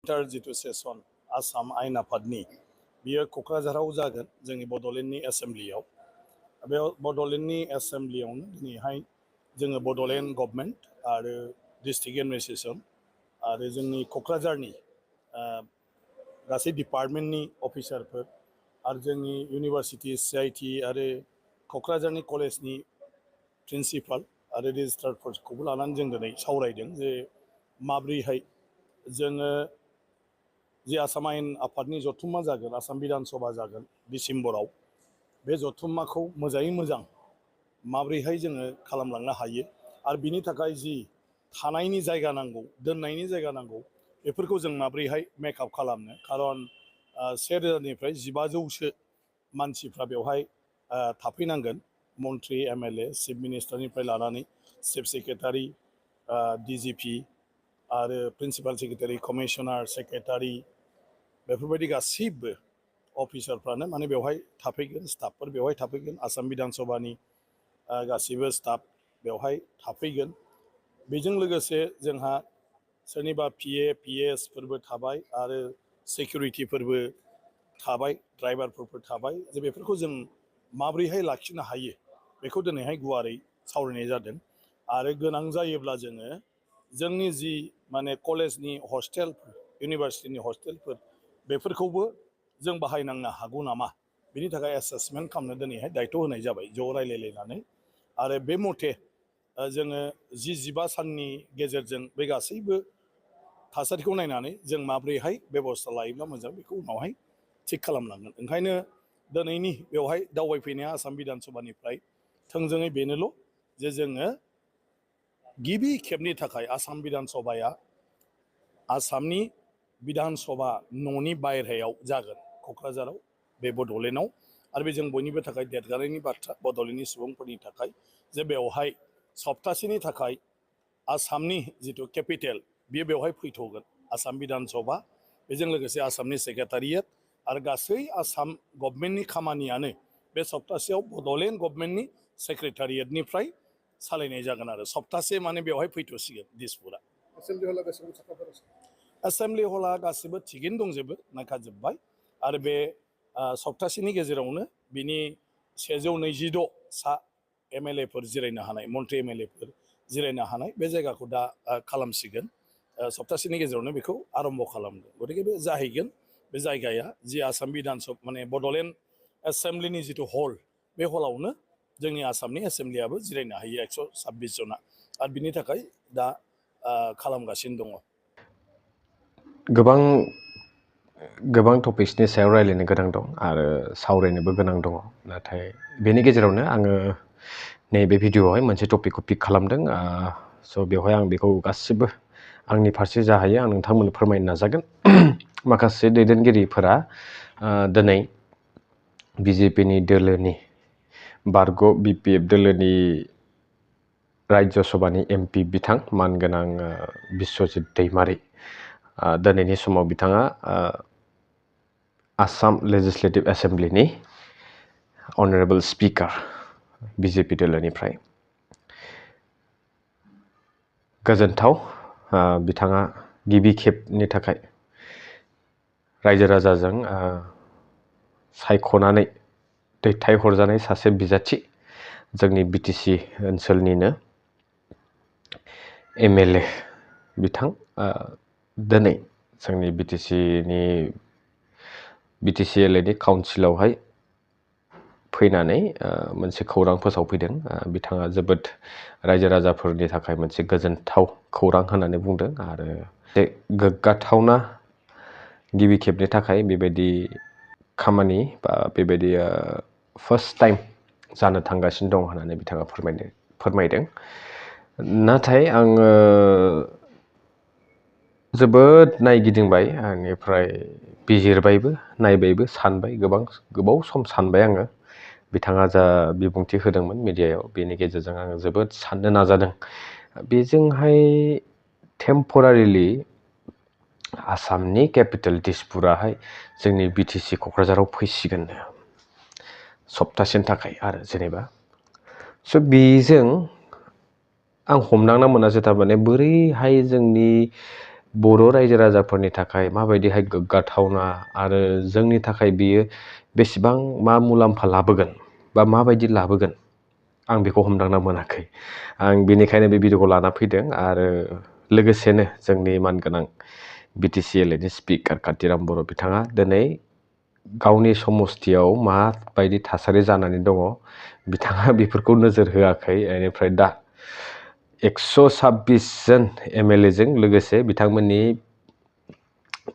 जितु सेसन आसाम आयेन आफादनि बियो क'क्राझाराव जागोन जोंनि बड'लेण्डनि एसेम्ब्लियाव बे बड'लेण्डनि एसेम्ब्लियावनो दिनैहाय जोङो बड'लेण्ड गभर्नमेन्ट आरो डिस्ट्रिक्ट एडमिनिस्ट्रेसन आरो जोंनि क'क्राझारनि गासै डिपार्टमेन्टनि अफिसारफोर आरो जोंनि इउनिभार्सिटि CIT आरो क'क्राझारनि कलेजनि प्रिन्सिपाल आरो रेजिस्ट्रारफोरखौबो लानानै जों दिनै सावरायदों जे माब्रैहाय जोङो जे आसाम आयेन आफादनि जथुम्मा जागोन आसाम बिधान सभा जागोन डिसेम्बराव बे जथुम्माखौ मोजाङै मोजां माब्रैहाय जोङो खालामलांनो हायो आरो बिनि थाखाय जि थानायनि जायगा नांगौ दोननायनि जायगा नांगौ बेफोरखौ जों माब्रैहाय मेकआप खालामनो खारन 1000निफ्राय 1500सो मानसिफ्रा बेवहाय थाफैनांगोन मन्त्रि MLA चिफ मिनिस्टारनिफ्राय लानानै चिफ सेक्रेटारि DGP आरो प्रिन्सिपाल सेक्रेटारि कमिशनार सेक्रेटारि बेफोरबायदि गासैबो अफिसारफ्रानो माने बेवहाय थाफैगोन स्टाफफोर बेवहाय थाफैगोन आसाम बिधान सभानि गासैबो स्टाफ बेवहाय थाफैगोन बेजों लोगोसे जोंहा सोरनिबा PA PS फोरबो थाबाय आरो सिकिउरिटिफोरबो थाबाय ड्राइभारफोरबो थाबाय जे बेफोरखौ जों माब्रैहाय लाखिनो हायो बेखौ दिनैहाय गुवारै सावरायनाय जादों आरो गोनां जायोब्ला जोङो जोंनि जि माने कलेजनि हस्टेलफोर इउनिभार्सिटिनि हस्टेलफोर बेफोरखौबो जों बाहायनांनो हागौ नामा बिनि थाखाय एसेसमेन्ट खालामनो दिनैहाय दायथ' होनाय जाबाय ज' रायलायलायनानै आरो बे मथे जोङो 10-15 साननि गेजेरजों बे गासैबो थासारिखौ नायनानै जों माब्रैहाय बेबस्था लायोब्ला मोजां बेखौ उनावहाय थिग खालामलांगोन ओंखायनो दिनैनि बेवहाय दावबायफैनाया आसाम बिधान सभानिफ्राय थोंजोङै बेनोल' जे जोङो गिबि खेबनि थाखाय आसाम बिधान सभाया आसामनि बिधान सभा न'नि बायह्रायाव जागोन क'क्राझाराव बे बड'लेण्डआव आरो बे जों बयनिबो थाखाय देरगानायनि बाथ्रा बड'लेण्डनि सुबुंफोरनि थाखाय जे बेवहाय सप्तासेनि थाखाय आसामनि जिथु केपिटेल बियो बेवहाय फैथ'गोन आसाम बिधान सभा बेजों लोगोसे आसामनि सेक्रेटारियेट आरो गासै आसाम गभर्नमेन्टनि खामानियानो बे सप्तासेयाव बड'लेण्ड गभर्नमेन्टनि सेक्रेटारियेटनिफ्राय सालायनाय जागोन आरो सप्तासे माने बेवहाय फैथ'सिगोन दिसपुरा एसेम्ब्लि हला गासिबो थिगैनो दंजोबो नायखाजोब्बाय आरो बे सप्तासेनि गेजेरावनो बिनि 126 सा MLA फोर जिरायनो हानाय मन्त्रि MLA फोर जिरायनो हानाय बे जायगाखौ दा खालामसिगोन सप्तासेनि गेजेरावनो बेखौ आरम्भ खालामगोन गतिके बे जाहैगोन बे जायगाया जि आसाम बिधान सभा माने बड'लेण्ड एसेम्ब्लिनि जिथु हल बे हलावनो जोंनि आसामनि एसेम्ब्लियाबो जिरायनो हायो 126 जना आरो बिनि थाखाय दा खालामगासिनो दङ गोबां टपिक्सनि सायाव रायलायनो गोनां दं आरो सावरायनोबो गोनां दङ नाथाय बेनि गेजेरावनो आङो नैबे भिडिअआवहाय मोनसे टपिकखौ पिक खालामदों स' बेवहाय आं बेखौ गासिबो आंनि फारसे जा हायो आं नोंथांमोननो फोरमायनो नाजागोन माखासे दैदेनगिरिफोरा दिनै BJPनि दोलोनि बारग' BPF दोलोनि राज्य सभानि MP बिथां मानगोनां बिस्वजित दैमारि दिनैनि समाव बिथाङा आसाम लेजिस्लेटिभ एसेम्ब्लिनि अनारेबल स्पिकार BJP दोलोनिफ्राय गोजोनथाव बिथाङा गिबि खेबनि थाखाय रायजो राजाजों सायख'नानै दैथायहरजानाय सासे बिजाथि जोंनि BTC ओनसोलनिनो MLA बिथां दिनै जोंनि BTC LAनि काउन्सिलावहाय फैनानै मोनसे खौरां फोसावफैदों बिथाङा जोबोद रायजो राजाफोरनि थाखाय मोनसे गोजोनथाव खौरां होननानै बुंदों आरो गोग्गाथावना गिबि खेबनि थाखाय बेबायदि खामानि बा बेबायदि फार्स्ट टाइम जानो थांगासिनो दं होननानै बिथाङा फोरमायदों नाथाय आङो जोबोद नायगिदिंबाय आंनिफ्राय बिजिरबायबो नायबायबो सानबाय गोबाव सम सानबाय आङो बिथाङा जा बिबुंथि होदोंमोन मिडियायाव बेनि गेजेरजों आङो जोबोद साननो नाजादों बेजोंहाय टेम्परारिलि आसामनि केपिटेल दिसपुराहाय जोंनि BTC क'क्राझाराव फैसिगोन सप्तासेनि थाखाय आरो जेनेबा स' बेजों आं हमदांना मोनासै थारमाने बोरैहाय जोंनि बर' रायजो राजाफोरनि थाखाय माबायदिहाय गोग्गाथावना आरो जोंनि थाखाय बियो बेसेबां मा मुलाम्फा लाबोगोन बा माबायदि लाबोगोन आं बेखौ हमदांना मोनाखै। आं बेनिखायनो बे भिडिअखौ लाना फैदों आरो लोगोसेनो जोंनि मानगोनां BTC एलएनि स्पिकार कातिराम बर' बिथाङा दिनै गावनि समस्थियाव माबायदि थासारि जानानै दङ बिथाङा बेफोरखौ नोजोर होआखै। बेनिफ्राय दा 126 जन MLA जों लोगोसे बिथांमोननि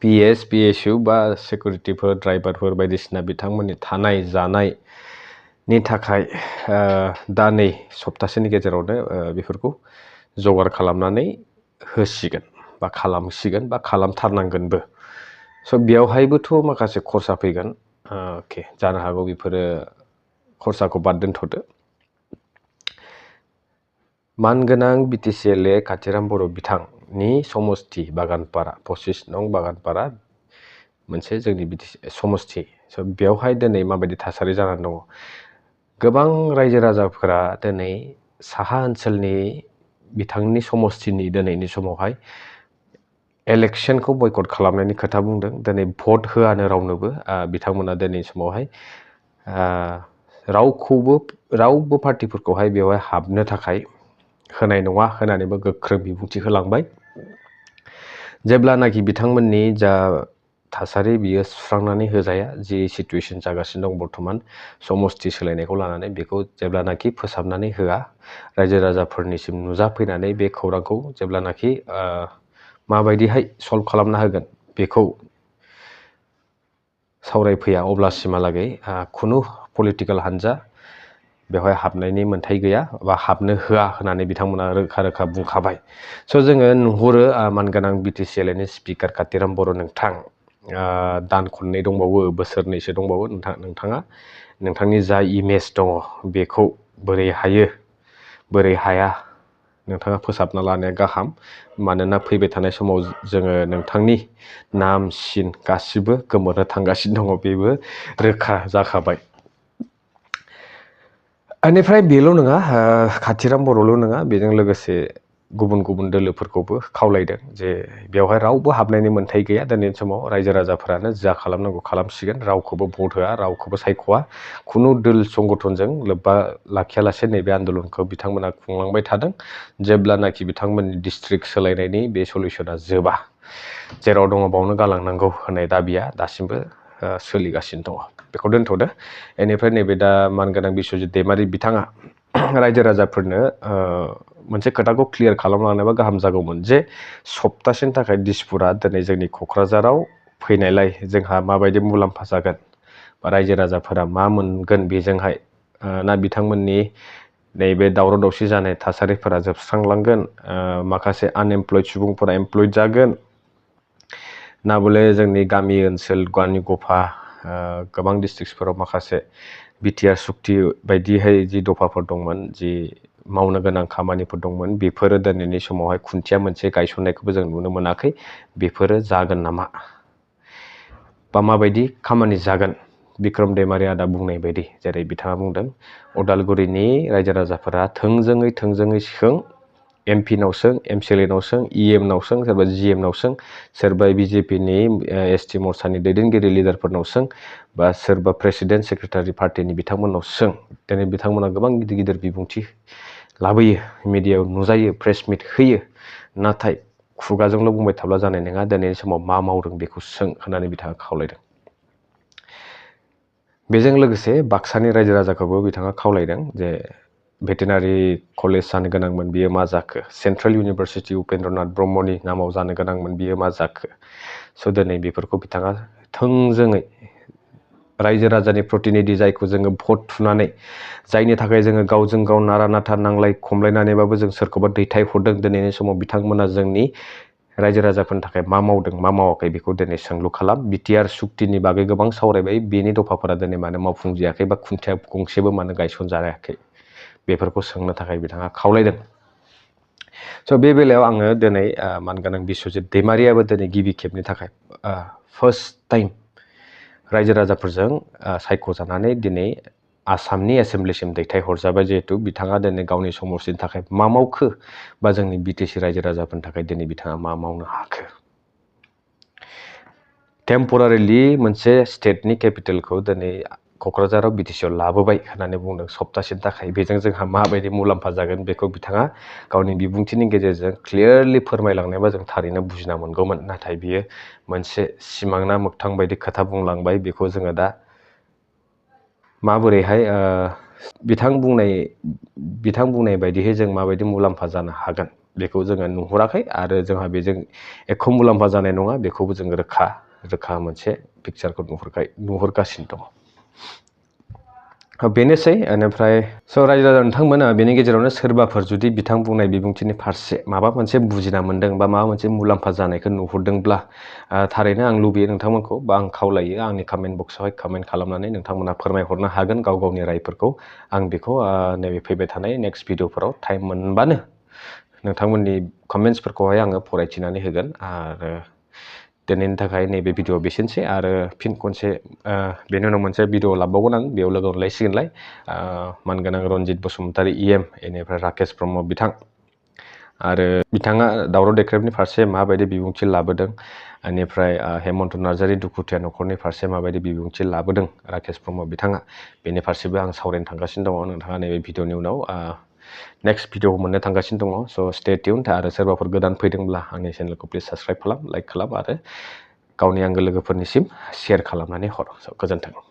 PS, PSU बा सिकिउरिटिफोर ड्राइभारफोर बायदिसिना बिथांमोननि थानाय जानायनि थाखाय दा नै सप्तासेनि गेजेरावनो बेफोरखौ जगार खालामनानै होसिगोन बा खालामसिगोन बा खालामथारनांगोनबो। स' बेयावहायबोथ' माखासे खरसा फैगोन। अके, जानो हागौ बेफोरो खरसाखौ बाद दोनथ'दो। मानगोनां BTC एलए कातिराम बर' बिथांनि समस्ति बागानपारा 25 नं बागानपारा मोनसे जोंनि BTC समस्ति। स' बेवहाय दिनै माबायदि थासारि जानानै दङ। गोबां रायजो राजाफोरा दिनै साहा ओनसोलनि बिथांनि समस्तिनि दिनैनि समावहाय इलेक्शनखौ बयकट खालामनायनि खोथा बुंदों। दिनै भट होआनो रावनोबो बिथांमोना दिनै समावहाय रावबो पार्टिफोरखौहाय बेवहाय हाबनो थाखाय होनाय नङा होननानैबो गोख्रों बिबुंथि होलांबाय। जेब्लानाखि बिथांमोननि जा थासारि बियो सुस्रांनानै होजाया, जि सिचुवेसन जागासिनो दं बर्थमान समस्ति सोलायनायखौ लानानै, बेखौ जेब्लानाखि फोसाबनानै होआ, रायजो राजाफोरनिसिम नुजाफैनानै बे खौरांखौ जेब्लानाखि माबायदिहाय सल्भ खालामना होगोन बेखौ सावरायफैया, अब्लासिमहालागै खुनु पलिटिकेल हान्जा बेवहाय हाबनायनि मोन्थाय गैया बा हाबनो होआ होननानै बिथांमोना रोखा रोखा बुंखाबाय। स' जोङो नुहुरो मानगोनां BTC एलएनि स्पिकार कातिराम बर' नोंथां, दान खननै दंबावो, बोसोरनैसो दंबावो। नोंथाङा नोंथांनि जा इमेज दङ बेखौ बोरै हायो बोरै हाया नोंथाङा फोसाबना लानाया गाहाम। मानोना फैबाय थानाय समाव जोङो नोंथांनि नाम सिन गासिबो गोमोरनो थांगासिनो दङ, बेबो रोखा जाखाबाय। बेनिफ्राय बेल' नङा, कातिराम बर'ल' नङा, बेजों लोगोसे गुबुन गुबुन दोलोफोरखौबो खावलायदों जे बेवहाय रावबो हाबनायनि मोन्थाय गैया। दिनैनि समाव रायजो राजाफोरानो जा खालामनांगौ खालामसिगोन, रावखौबो भट होआ, रावखौबो सायख'आ, खुनु दोल संगठनजों लोब्बा लाखियालासे नैबे आन्दलनखौ बिथांमोना खुंलांबाय थादों। जेब्लानाखि बिथांमोननि डिस्ट्रिक्ट सोलायनायनि बे सलिउसना जोबा, जेराव दङ बावनो गालांनांगौ होननाय दाबिया दासिमबो सोलिगासिनो दङ। बेखौ दोनथ'दो। बेनिफ्राय नैबे दा मानगोनां बिस्वजित दैमारि बिथाङा रायजो राजाफोरनो मोनसे खोथाखौ क्लियार खालामलांनोबा गाहाम जागौमोन जे सप्तासेनि थाखाय दिसपुरा दिनै जोंनि क'क्राझाराव फैनायलाय जोंहा माबायदि मुलाम्फा जागोन बा रायजो राजाफोरा मा मोनगोन बेजोंहाय, ना बिथांमोननि नैबे दावराव दावसि जानाय थासारिफोरा जोबस्रांलांगोन, माखासे आनएमप्लयड सुबुंफोरा एमप्लयड जागोन, ना बले जोंनि गामि ओनसोल गामि गफा गोबां डिस्ट्रिक्टसफोराव माखासे बिटिआर सुक्ति बायदिहाय जि दफाफोर दंमोन, जि मावनो गोनां खामानिफोर दंमोन, बेफोरो दिनैनि समावहाय खुन्थिया मोनसे गायसननायखौबो जों नुनो मोनाखै। बेफोरो जागोन नामा बा माबायदि खामानि जागोन? बिक्रम दैमारि आदा बुंनाय बायदि, जेरै बिथाङा बुंदों, उदालगुरिनि रायजो राजाफोरा थोंजोङै सों, MP नाव सों, MCLA नाव सों, EM नाव सों, सोरबा GM नाव सों, सोरबा BJPनि ST मर्चानि दैदेनगिरि लिडारफोरनाव सों, बा सोरबा प्रेसिडेन्ट सेक्रेटारि पार्टिनि बिथांमोननाव सों। दिनै बिथांमोना गोबां गिदिर गिदिर बिबुंथि लाबोयो, मिडियायाव नुजायो, प्रेस मिट होयो, नाथाय खुगाजोंल' बुंबाय थाब्ला जानाय नङा। दिनैनि समाव मा मावदों बेखौ सों होननानै बिथाङा खावलायदों। बेजों लोगोसे बाक्सानि रायजो राजाखौबो बिथाङा खावलायदों जे भेटेनारि कलेज जानो गोनांमोन, बियो मा जाखो? सेन्ट्रेल इउनिभारसिटि उपेन्द्रनाथ ब्रह्मनि नामाव जानो गोनांमोन, बियो मा जाखो? स' दिनै बेफोरखौ बिथाङा थोंजोङै रायजो राजानि प्रतिनिधि, जायखौ जोङो भट थुनानै, जायनि थाखाय जोङो गावजों गाव नारा नाथा नांलाय खमलायनानैबाबो जों सोरखौबा दैथायहरदों, दिनैनि समाव बिथांमोना जोंनि रायजो राजाफोरनि थाखाय मा मावदों मा मावाखै बेखौ दिनै सोंलु खालाम। बिटिआर सुक्तिनि बागै गोबां सावरायबाय, बेनि दफाफोरा दिनै मानो मावफुंजायाखै बा खुन्थिया गंसेबो मानो गायसनजायाखै, बेफोरखौ सोंनो थाखाय बिथाङा खावलायदों। स' बे बेलायाव आङो दिनै मानगोनां बिस्वजित दैमारियाबो दिनै गिबि खेबनि थाखाय फार्स्ट टाइम रायजो राजाफोरजों सायख'जानानै दिनै आसामनि एसेमब्लिसिम दैथायहरजाबाय। जिहेतु बिथाङा दिनै गावनि समस्तिनि थाखाय मा मावखो बा जोंनि BTC रायजो राजाफोरनि थाखाय दिनै बिथाङा मा मावनो हाखो, टेम्परारिलि मोनसे स्टेटनि केपिटेलखौ दिनै क'क्राझाराव बिटिसिआव लाबोबाय होननानै बुंदों सप्तासेनि थाखाय बेजों जोंहा माबायदि मुलाम्फा जागोन बेखौ बिथाङा गावनि बिबुंथिनि गेजेरजों क्लियारलि फोरमायलांनायबा जों थारैनो बुजिना मोनगौमोन नाथाय बियो मोनसे सिमां ना मोगथां बायदि खोथा बुंलांबाय बेखौ जोङो दा माबोरैहाय बिथां बुंनाय बायदियै जों माबायदि मुलाम्फा जानो हागोन बेखौ जोङो नुहुराखै आरो जोंहा बेजों एख' मुलाम्फा जानाय नङा बेखौबो जों रोखा मोनसे पिक्सारखौ नुहुरगासिनो दङ बेनोसै बेनिफ्राय रायजो राजा नोंथांमोना बेनि गेजेरावनो सोरबाफोर जुदि बिथां बुंनाय बिबुंथिनि फारसे माबा मोनसे बुजिना मोन्दों बा माबा मोनसे मुलाम्फा जानायखौ नुहुरदोंब्ला थारैनो आं लुबैयो नोंथांमोनखौ बा आं खावलायो आंनि कमेन्ट बक्सआवहाय कमेन्ट खालामनानै नोंथांमोना फोरमायहरनो हागोन गावनि रायफोरखौ आं बेखौ नैबे फैबाय थानाय नेक्स्ट भिडिअफोराव टाइम मोनबानो नोंथांमोननि कमेन्ट्सफोरखौहाय आङो फरायथिनानै होगोन आरो दिनैनि थाखाय नैबे भिडिअ बेसेनोसै आरो फिन खनसे बेनि उनाव मोनसे भिडिअ लाबावगोन आं बेयाव लोगो मोनलायसिगोनलाय मानगोनां रनजित बसुमतारी EM बेनिफ्राय राकेश ब्रह्म बिथां आरो बिथाङा दावराव देख्रेबनि फारसे माबायदि बिबुंथि लाबोदों बेनिफ्राय हेमन्त नार्जारी दुखुथिया न'खरनि फारसे माबायदि बिबुंथि लाबोदों राकेश ब्रह्म बिथाङा बेनि फारसेबो आं सावरायनो थांगासिनो दङ नोंथाङा नैबे भिडिअनि उनाव नेक्स्ट भिडिअ मोननो थांगासिनो दङ स' स्टे टिउन्ड आरो सोरबाफोर गोदान फैदोंब्ला आंनि चेनेलखौ प्लिज साबस्क्राइब खालाम लाइक खालाम आरो गावनि आंगो लोगोफोरनिसिम शेयार खालामनानै हर गोजोन्थों